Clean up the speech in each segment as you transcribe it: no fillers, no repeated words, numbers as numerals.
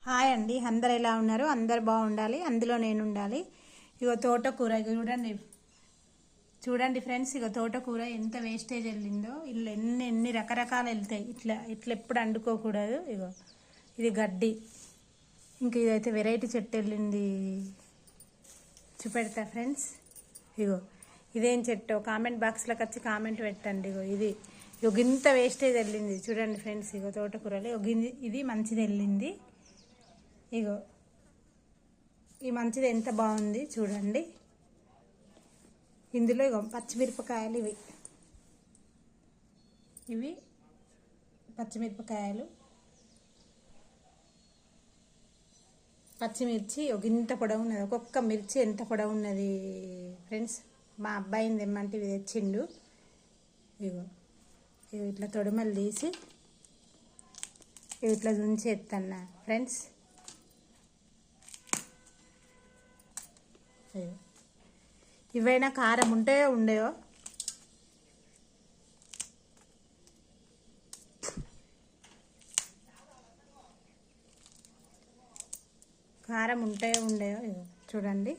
Hi అండి, అందరు ఎలా ఉన్నారు? అందరు బాగుండాలి, అందులో నేను ఉండాలి. ఇగో తోటకూర, ఇగో చూడండి చూడండి ఫ్రెండ్స్, ఇగో తోటకూర ఎంత వేస్టేజ్ వెళ్ళిందో. ఇల్లు ఎన్ని ఎన్ని రకరకాలు వెళ్తాయి. ఇట్లా ఇట్లా ఎప్పుడు వండుకోకూడదు. ఇగో ఇది గడ్డి, ఇంక ఇదైతే వెరైటీ చెట్టు వెళ్ళింది. చూపెడతా ఫ్రెండ్స్. ఇగో ఇదేం చెట్టు, కామెంట్ బాక్స్లోకి వచ్చి కామెంట్ పెట్టండి. ఇగో ఇది ఇగో ఇంత వేస్టేజ్ వెళ్ళింది చూడండి ఫ్రెండ్స్. ఇగో తోటకూరలో ఇది మంచిది వెళ్ళింది. ఇగో ఈ మంచిది ఎంత బాగుంది చూడండి. ఇందులో ఇగో పచ్చిమిరపకాయలు, ఇవి పచ్చిమిరపకాయలు, పచ్చిమిర్చి ఒక ఇంత పొడవు ఉన్నది. ఒక్కొక్క మిర్చి ఎంత పొడవు ఉన్నది ఫ్రెండ్స్. మా అబ్బాయిని తెమ్మంటే ఇవి తెచ్చిండు. ఇగో ఇవి ఇట్లా తొడుమలు తీసి ఇవి ఇట్లా దుంచి ఎత్తన్నా ఫ్రెండ్స్. ఇవైనా కారం ఉంటాయో ఉండయో, కారం ఉంటాయో ఉండయో చూడండి.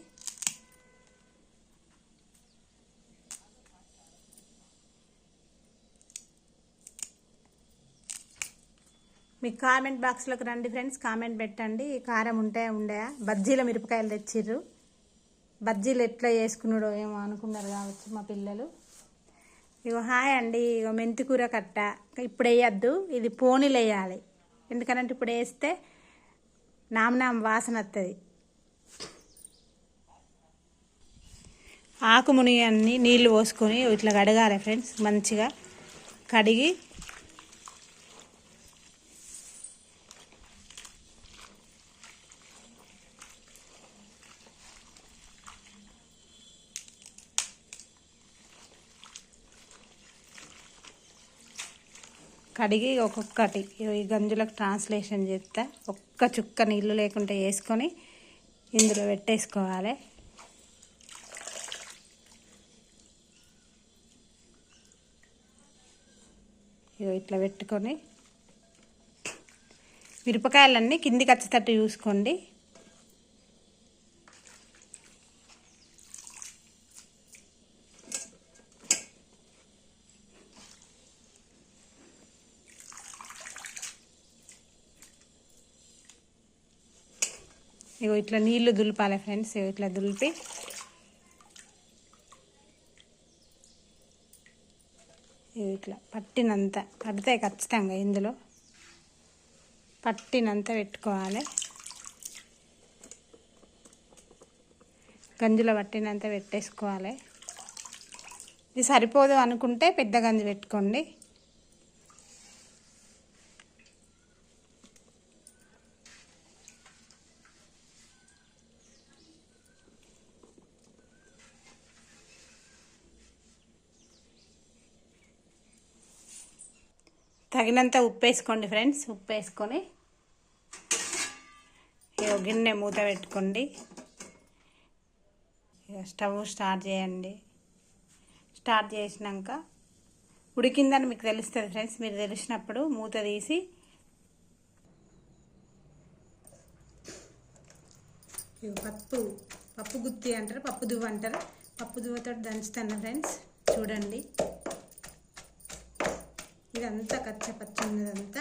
మీకు కామెంట్ బాక్స్లోకి రండి ఫ్రెండ్స్, కామెంట్ పెట్టండి కారం ఉంటాయా ఉండయా. బజ్జీల మిరపకాయలు తెచ్చిర్రు, బజ్జీలు ఎట్లా చేసుకున్నాడో ఏమో అనుకున్నారు కావచ్చు మా పిల్లలు. ఇగో హాయ్ అండి, ఇగో మెంతికూర కట్ట ఇప్పుడు వేయద్దు, ఇది పోనీలు వేయాలి. ఎందుకనంటే ఇప్పుడు వేస్తే నామనామ వాసన వస్తుంది. ఆకు మునిగన్ని నీళ్ళు పోసుకొని ఇట్లా కడగాలి ఫ్రెండ్స్. మంచిగా కడిగి ఒక్కొక్కటి ఈ గంజులకు ట్రాన్స్లేషన్ చేస్తా. ఒక్క చుక్క నీళ్ళు లేకుండా వేసుకొని ఇందులో పెట్టేసుకోవాలి. ఇట్లా పెట్టుకొని మిరపకాయలన్నీ కిందికి వచ్చేటట్టు చూసుకోండి. ఇగో ఇట్లా నీళ్లు దులిపాలి ఫ్రెండ్స్. ఇట్లా దులిపి ఇట్లా పట్టినంత పడతాయి ఖచ్చితంగా. ఇందులో పట్టినంత పెట్టుకోవాలి. గంజులో పట్టినంత పెట్టేసుకోవాలి. ఇది సరిపోదు అనుకుంటే పెద్ద గంజు పెట్టుకోండి. తగినంత ఉప్పు వేసుకోండి ఫ్రెండ్స్. ఉప్పు వేసుకొని గిన్నె మూత పెట్టుకోండి. స్టవ్ స్టార్ట్ చేయండి. స్టార్ట్ చేసినాక ఉడికిందని మీకు తెలుస్తుంది ఫ్రెండ్స్. మీరు తెలిసినప్పుడు మూత తీసి పప్పు గుత్తి అంటారు, పప్పు దువ్వ అంటారు. పప్పు దువ్వతో దంచుతాను ఫ్రెండ్స్. చూడండి ఇదంతా కచ్చపచ్చ ఉన్నదంతా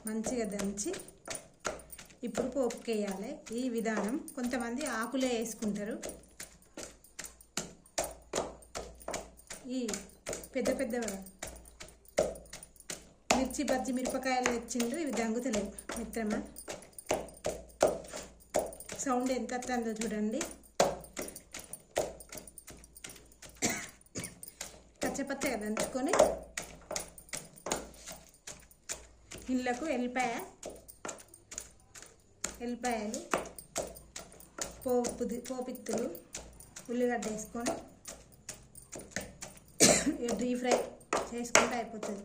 మంచిగా దంచి ఇప్పుడు పోపుకి వేయాలి. ఈ విధానం కొంతమంది ఆకులే వేసుకుంటారు. ఈ పెద్ద పెద్ద మిర్చి బజ్జి మిరపకాయలు తెచ్చిండు. ఇవి దంగుతలేవు మిత్రమా. సౌండ్ ఎంత వస్తుందో చూడండి. కచ్చపచ్చగా దంచుకొని ఇళ్ళకు ఎల్లిపాయలు, పోపిత్తులు, ఉల్లిగడ్డ వేసుకొని డీప్ ఫ్రై చేసుకుంటే అయిపోతుంది.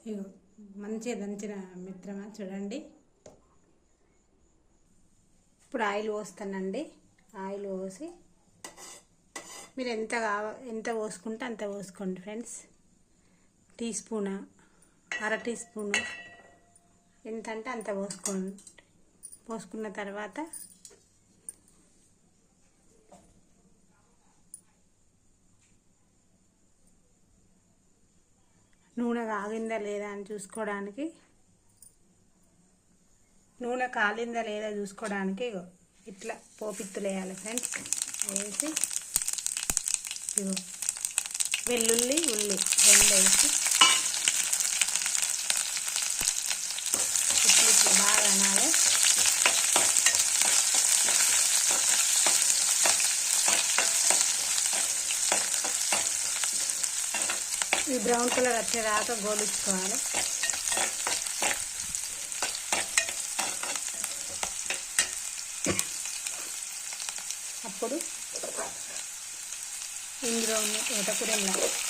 ఇగో మంచిగా దంచిన మిత్రమా చూడండి. ఇప్పుడు ఆయిల్ పోస్తానండి. ఆయిల్ పోసి మీరు ఎంత పోసుకుంటే అంత పోసుకోండి ఫ్రెండ్స్. టీ స్పూనా, అర టీ స్పూను, ఎంత అంటే అంత పోసుకోండి. పోసుకున్న తర్వాత నూనె కాగిందా లేదా అని చూసుకోవడానికి, నూనె కాలిందా లేదా చూసుకోవడానికి ఇట్లా పోపిత్తులు వేయాలి ఫ్రెండ్స్. వేసి ఇగో వెల్లుల్లి ఉల్లి రెండు వేసి ఇట్లా బాగా అనాలి. ఈ బ్రౌన్ కలర్ వచ్చేదాకా గోలించుకోవాలి. అప్పుడు ఇందులో ఉన్న తోటకూర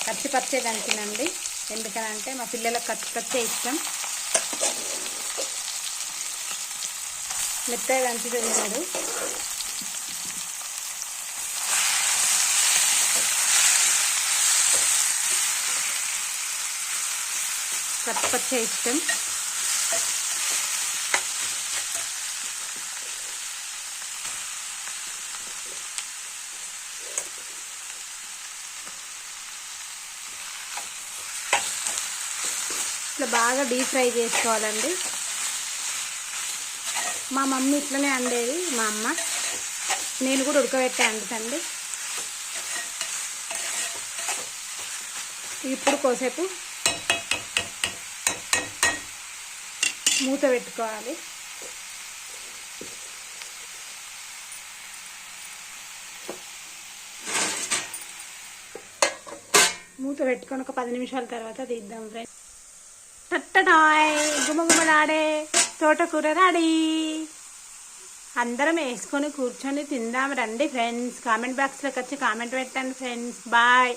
పచ్చి పచ్చే దంచినండి. ఎందుకనంటే మా పిల్లలకు పచ్చి పచ్చే ఇష్టం, మెత్తగా దంచితే తినడు. పచ్చి పచ్చే ఇష్టం. ఇట్లా బాగా డీప్ ఫ్రై చేసుకోవాలండి. మా మమ్మీ ఇట్లనే అండేది, మా అమ్మ. నేను కూడా ఉడకబెట్టే అండుతండి. ఇప్పుడు కోసేపు మూత పెట్టుకోవాలి. మూత పెట్టుకొని ఒక 10 నిమిషాల తర్వాత తీద్దాం ఫ్రెండ్స్. టట్టడాయ్ గుమగుమలాడే తోటకూర రెడీ. అందరం వేసుకొని కూర్చొని తిందాం రండి ఫ్రెండ్స్. కామెంట్ బాక్స్లోకి వచ్చి కామెంట్ పెట్టండి ఫ్రెండ్స్. బాయ్.